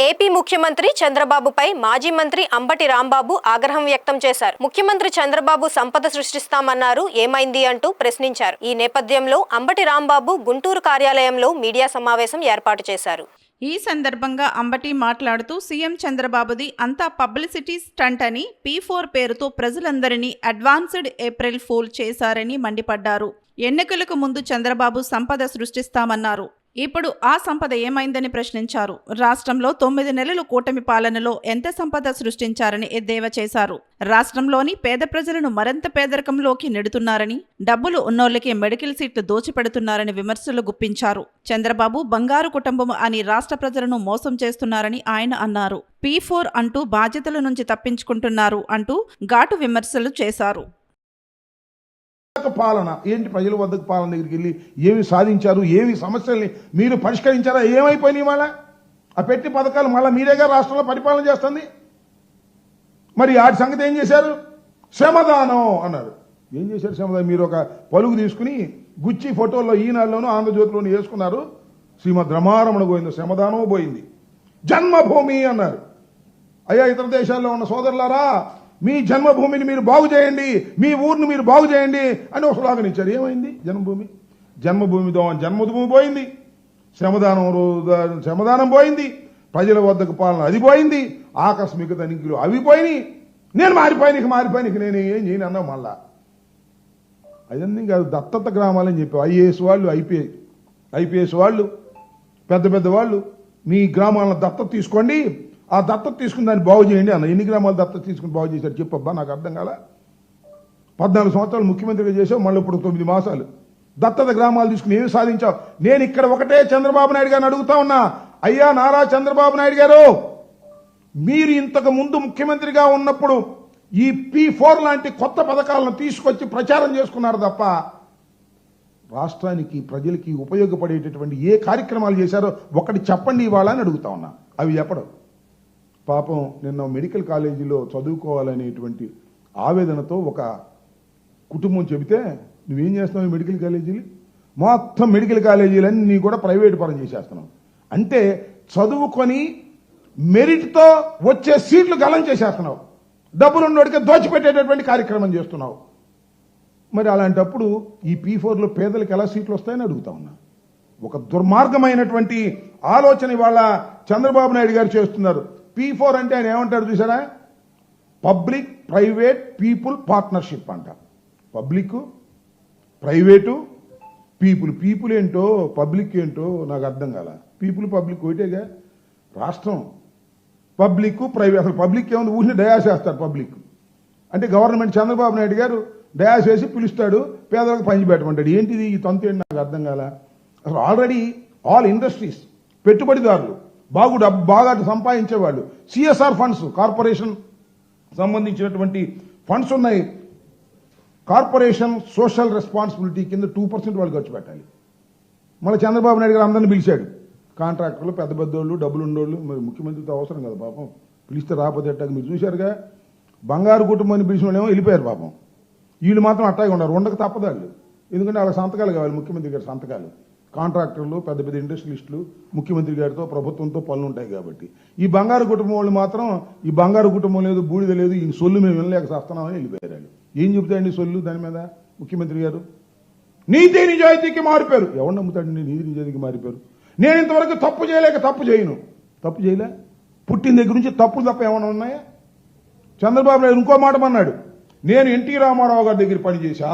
AP ముఖ్యమంత్రి చంద్రబాబుపై మాజీ మంత్రి అంబటి రాంబాబు ఆగ్రహం వ్యక్తం చేశారు. ముఖ్యమంత్రి చంద్రబాబు సంపద సృష్టిస్తామన్నారు, ఏమైంది అంటూ ప్రశ్నించారు. ఈ నేపథ్యంలో అంబటి రాంబాబు గుంటూరు కార్యాలయంలో మీడియా సమావేశం ఏర్పాటు చేశారు. ఈ సందర్భంగా అంబటి మాట్లాడుతూ సీఎం చంద్రబాబుది అంతా పబ్లిసిటీ స్టంట్ అని, P4 పేరుతో ప్రజలందరినీ అడ్వాన్స్డ్ ఏప్రిల్ ఫూల్ చేశారని మండిపడ్డారు. ఎన్నికలకు ముందు చంద్రబాబు సంపద సృష్టిస్తామన్నారు. ఇప్పుడు ఆ సంపద ఏమైందని ప్రశ్నించారు. రాష్ట్రంలో 9 నెలలు కూటమి పాలనలో ఎంత సంపద సృష్టించారని ఎద్దేవా చేశారు. రాష్ట్రంలోని పేద ప్రజలను మరింత పేదరికంలోకి నెడుతున్నారని, డబ్బులు ఉన్నోళ్లకే మెడికల్ సీట్లు దోచిపెడుతున్నారని విమర్శలు గుప్పించారు. చంద్రబాబు బంగారు కుటుంబం అని రాష్ట్ర ప్రజలను మోసం చేస్తున్నారని ఆయన అన్నారు. P4 అంటూ బాధ్యతల నుంచి తప్పించుకుంటున్నారు అంటూ ఘాటు విమర్శలు చేశారు. పాలన ఏంటి? ప్రజల వద్దకు పాలన దగ్గరికి వెళ్ళి ఏమి సాధించారు, ఏమి సమస్యల్ని మీరు పరిష్కరించారా, ఏమైపోయినాయి? మళ్ళా ఆ పెట్టి పథకాలు మళ్ళీ మీరేగా రాష్ట్రంలో పరిపాలన చేస్తుంది. మరి వాటి సంగతి ఏం చేశారు? శ్రమదానం అన్నారు. ఏం చేశారు శ్రమదానం? మీరు ఒక పలుగు తీసుకుని గుచ్చి ఫోటోల్లో ఈనాడులోనూ ఆంధ్రజ్యోతిలోనూ వేసుకున్నారు. శ్రీమద్ రమారమణ పోయింది, శ్రమదానం పోయింది. జన్మభూమి అన్నారు. అయ్యా ఇతర దేశాల్లో ఉన్న సోదరులారా, మీ జన్మభూమిని మీరు బాగు చేయండి, మీ ఊరిని మీరు బాగు చేయండి అని ఒక స్లోగన్ ఇచ్చారు. ఏమైంది? జన్మభూమి పోయింది, శ్రమదానం పోయింది, ప్రజల వద్దకు పాలన అది పోయింది, ఆకస్మిక తనిఖీలు అవి పోయినాయి. నేను మారిపోయినకి నేను ఏం చేయను అన్నా. మళ్ళా అదన్నీ కాదు, దత్తత గ్రామాలని చెప్పి ఐఏఎస్ వాళ్ళు, ఐపీఎస్ వాళ్ళు, పెద్ద వాళ్ళు మీ గ్రామాలను దత్తత తీసుకోండి, ఆ దత్తత తీసుకుని దాన్ని బాగు చేయండి అన్న. ఎన్ని గ్రామాలు దత్తత తీసుకుని బాగు చేశారు చెప్పబ్బా, నాకు అర్థం కాల. 14 సంవత్సరాలు ముఖ్యమంత్రిగా చేసావు, మళ్ళీ ఇప్పుడు 9 మాసాలు దత్తత గ్రామాలు తీసుకుని ఏమి సాధించావు? నేను ఇక్కడ ఒకటే చంద్రబాబు నాయుడు గారిని అడుగుతా ఉన్నా, అయ్యా నారా చంద్రబాబు నాయుడు గారు, మీరు ఇంతకు ముందు ముఖ్యమంత్రిగా ఉన్నప్పుడు ఈ P4 లాంటి కొత్త పథకాలను తీసుకొచ్చి ప్రచారం చేసుకున్నారు తప్ప రాష్ట్రానికి ప్రజలకి ఉపయోగపడేటటువంటి ఏ కార్యక్రమాలు చేశారో ఒకటి చెప్పండి ఇవాళ అని అడుగుతా ఉన్నా. అవి చెప్పడం. పాపం నిన్న మెడికల్ కాలేజీలో చదువుకోవాలనేటువంటి ఆవేదనతో ఒక కుటుంబం చెబితే, నువ్వేం చేస్తున్నావు మెడికల్ కాలేజీలు? మొత్తం మెడికల్ కాలేజీలన్నీ కూడా ప్రైవేట్ పరం చేసేస్తున్నావు. అంటే చదువుకొని మెరిట్తో వచ్చే సీట్లు గలం చేసేస్తున్నావు, డబ్బులున్నోడికే దోచిపెట్టేటటువంటి కార్యక్రమం చేస్తున్నావు. మరి అలాంటప్పుడు ఈ P4లో పేదలకు ఎలా సీట్లు వస్తాయని అడుగుతా ఉన్నా. ఒక దుర్మార్గమైనటువంటి ఆలోచన ఇవాళ చంద్రబాబు నాయుడు గారు చేస్తున్నారు. P4 అంటే ఆయన ఏమంటాడు చూసారా? పబ్లిక్ ప్రైవేట్ పీపుల్ పార్ట్నర్షిప్ అంట. పబ్లిక్, ప్రైవేటు, పీపుల్ ఏంటో పబ్లిక్ ఏంటో నాకు అర్థం కాల. పబ్లిక్ ఒకటేగా. రాష్ట్రం పబ్లిక్ ప్రైవేట్, అసలు పబ్లిక్ ఏముంది? ఊరిని డయాస్ వేస్తాడు. పబ్లిక్ అంటే గవర్నమెంట్ చంద్రబాబు నాయుడు గారు డయాస్ వేసి పిలుస్తాడు, పేదలకు పంచిపెట్టమంటాడు. ఏంటిది ఈ తంతు? ఏంటి నాకు అర్థం కాల. అసలు ఆల్రెడీ ఆల్ ఇండస్ట్రీస్, పెట్టుబడిదారులు, బాగా సంపాదించేవాళ్ళు, CSR ఫండ్స్, కార్పొరేషన్ సంబంధించినటువంటి ఫండ్స్ ఉన్నాయి. కార్పొరేషన్ సోషల్ రెస్పాన్సిబిలిటీ కింద 2% వాళ్ళు ఖర్చు పెట్టాలి. మళ్ళీ చంద్రబాబు నాయుడు గారు అందరిని పిలిచాడు. కాంట్రాక్టర్లు, పెద్దోళ్ళు, డబ్బులు ఉండోళ్ళు. మరి ముఖ్యమంత్రితో అవసరం కదా పాపం, పిలిస్తే రాకపోతే ఎట్టాక మీరు చూశారుగా. బంగారు కుటుంబాన్ని పిలిచిన వాళ్ళేమో వెళ్ళిపోయారు పాపం. వీళ్ళు మాత్రం అట్టాగే ఉన్నారు, ఉండక తప్పదాళ్ళు. ఎందుకంటే వాళ్ళ సంతకాలు కావాలి, ముఖ్యమంత్రి గారి సంతకాలు. కాంట్రాక్టర్లు, పెద్ద ఇండస్ట్రియలిస్టులు ముఖ్యమంత్రి గారితో ప్రభుత్వంతో పనులు ఉంటాయి కాబట్టి. ఈ బంగారు కుటుంబం వాళ్ళు మాత్రం ఈ బంగారు కుటుంబం లేదు, బూడిద లేదు, ఈ సొల్లు మేము వినలేక చేస్తున్నామని వెళ్ళిపోయారు. ఏం చెబుతాయండి సొల్లు దాని మీద ముఖ్యమంత్రి గారు? నీతి నిజాయితీకి మారిపోయారు. ఎవరు నమ్ముతాడండి నీతి నిజాయితీకి మారిపోయారు? నేను ఇంతవరకు తప్పు చేయలే. తప్పు చేయలే. పుట్టిన దగ్గర నుంచి తప్పులు తప్ప ఏమైనా ఉన్నాయా? చంద్రబాబు నాయుడు ఇంకో మాట అన్నాడు, నేను ఎన్టీ రామారావు గారి దగ్గర పనిచేశా.